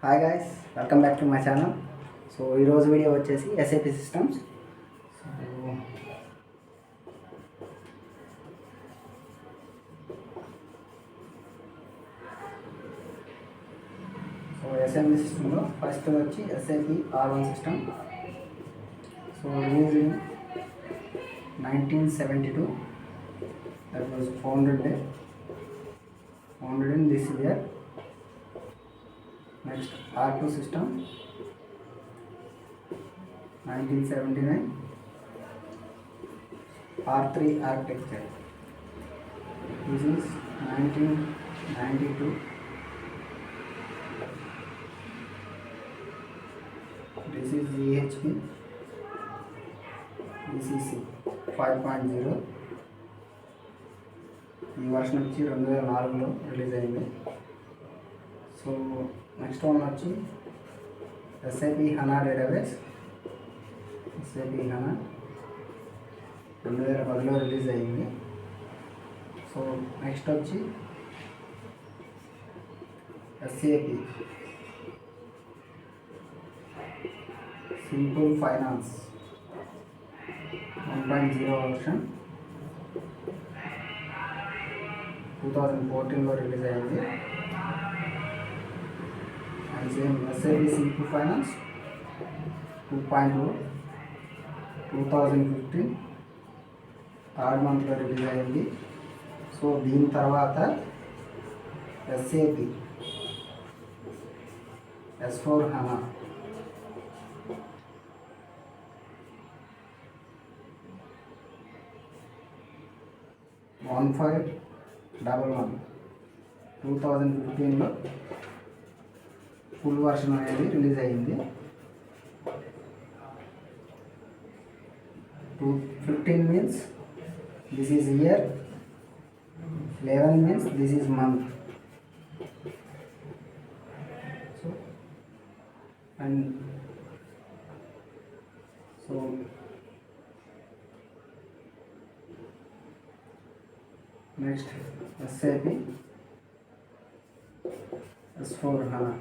Hi guys, welcome back to my channel. So ఈరోజు video వచ్చేసి SAP systems. So SAP సిస్టంలో first వచ్చి SAP R1 system. So release in 1972. That was founded in this year. Next R2 system 1979. R3 architecture, this is 1992. This is GHP ECC 5.0. ఈ version వచ్చి 2004లో release అయింది. So next one వచ్చి SAP HANA database. SAP HANA 2010లో release అయింది. So next వచ్చి SAP simple finance 1.0 version 2014లో release అయింది. And same SAP simple finance 2.0 2015 third మంత్లో రిలీజ్ అయింది. సో దీని తర్వాత ఎస్ఏపి S4 హనా 1511 2015లో ఫుల్ వర్షన్ అనేది రిలీజ్ అయింది. 15 means this is year, 11 means this is month. So and so next SAP S4 హనా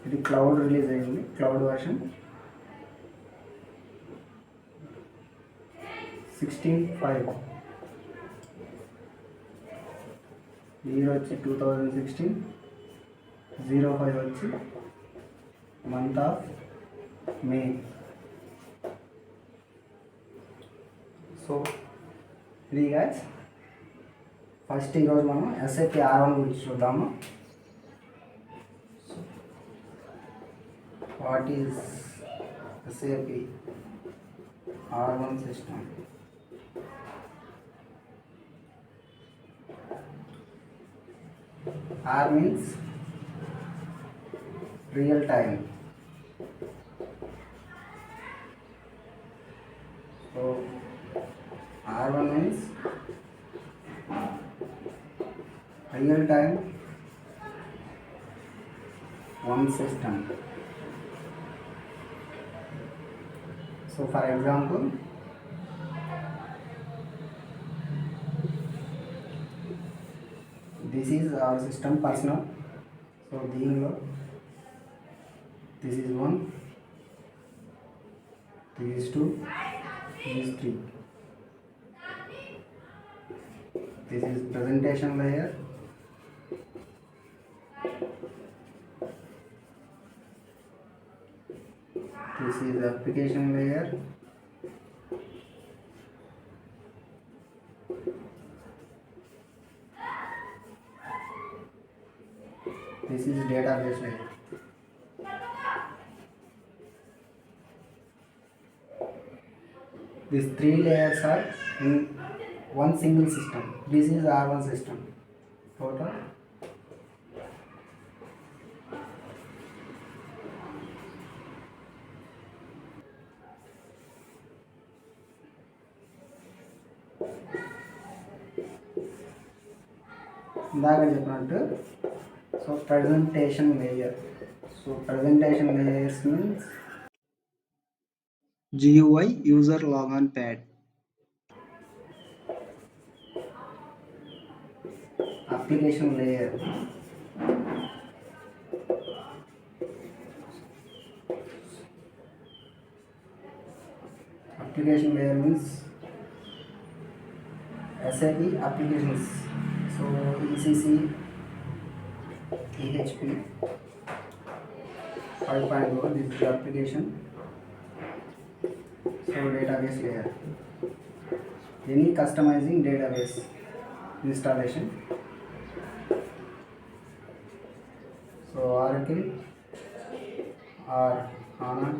ఇది క్లౌడ్ రిలీజ్ అయింది, క్లౌడ్ వర్షన్ 16.5. ఇయర్ వచ్చి 2016, 05 వచ్చి మంత్ ఆఫ్ మే. సో ఇది గాయ్స్ ఫస్ట్ ఈరోజు మనం ఎస్ఏపి R1 గురించి చూద్దాము. What is SAP R1 system? R means real time. So R1 means real time one system. So for example, this is our system personal. So దీనిలో this is 1, this is 2, this is 3. This is presentation layer. This is application layer. This is database layer. These three layers are in one single system. This is R1 system. Total ఇందాక చెప్పినట్టు so presentation layer. So presentation layers means GUI user login pad. application layer. Application layer means SAP applications. So ECC, EHP 5.0, this is the application. So database layer. Any customizing database installation. So Oracle or HANA.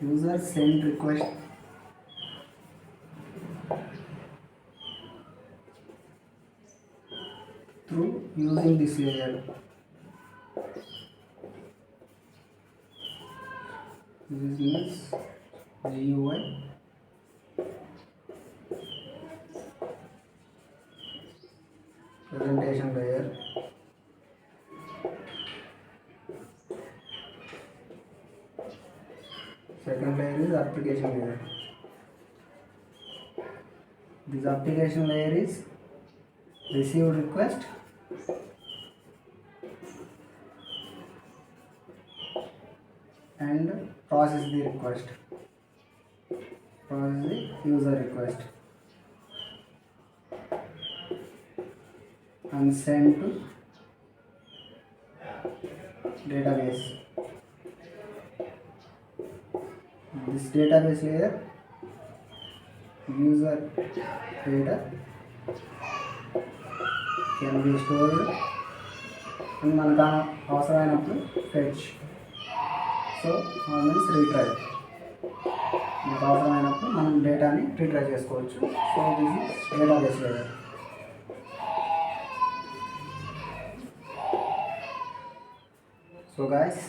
User send request through using this layer. This is GUI. Presentation layer. Second layer is application layer. This application layer is receive request and process the request. Process the user request and send to database. This database layer user data can be stored and మనకు అవసరమైనప్పుడు fetch. So means retrieve, మనకు అవసరమైనప్పుడు మనం డేటాని retrieve చేసుకోవచ్చు. So this is database layer. So guys,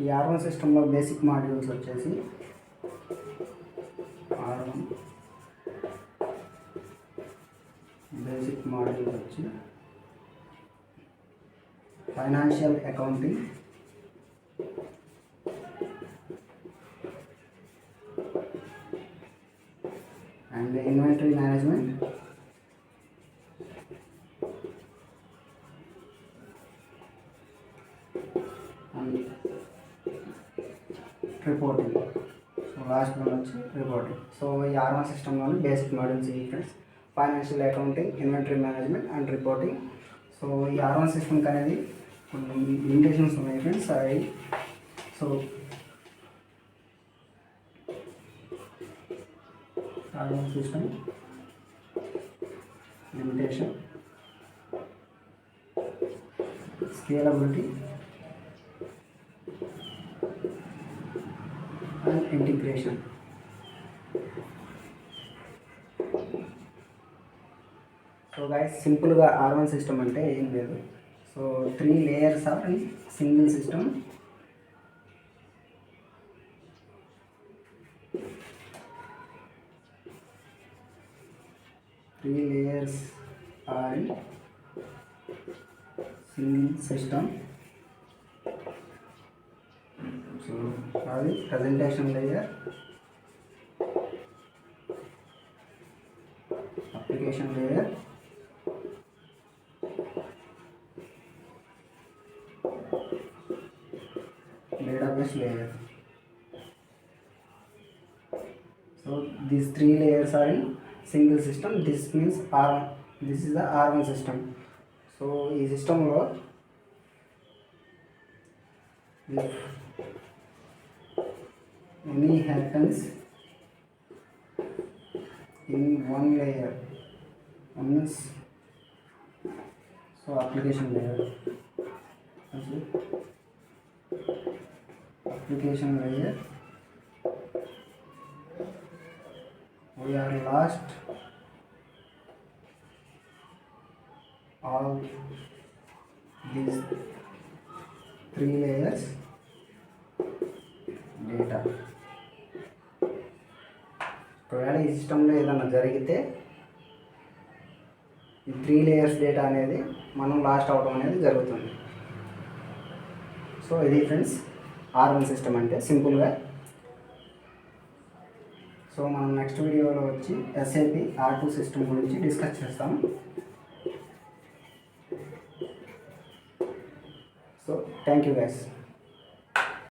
ఈ R1 సిస్టంలో basic modules వచ్చేసి R1 బేసిక్ మాడ్యూల్స్ వచ్చి financial accounting, and inventory management, and reporting. So last one వచ్చి రిపోర్టింగ్. సో ఈ R1 సిస్టంలోని బేసిక్ మాడ్యూల్స్ ఈ friends, financial accounting, inventory management and reporting. So ఈ R1 సిస్టమ్కి అనేది కొన్ని లిమిటేషన్స్ ఉన్నాయి ఫ్రెండ్స్. అవి so R1 system limitation, scalability and integration. So guys, సింపుల్గా R1 సిస్టమ్ అంటే ఏం లేదు. So 3 layers are in single system. Three layers are in single system. So అది presentation layer, application layer, database layer. So these 3 layers are in single system. This means this is the R1 system. So ఈ సిస్టంలో if any happens in one layer, one is so application layer. Application layer, we are lost all these 3 layers data. ఒకవేళ ఈ సిస్టంలో ఏదైనా జరిగితే ఈ 3 layers data అనేది మనం లాస్ట్ అవడం అనేది జరుగుతుంది. సో ఇది ఫ్రెండ్స్ R1 సిస్టమ్ అంటే సింపుల్గా. సో మనం నెక్స్ట్ వీడియోలో వచ్చి SAP R2 సిస్టమ్ గురించి డిస్కస్ చేస్తాం. So thank you guys.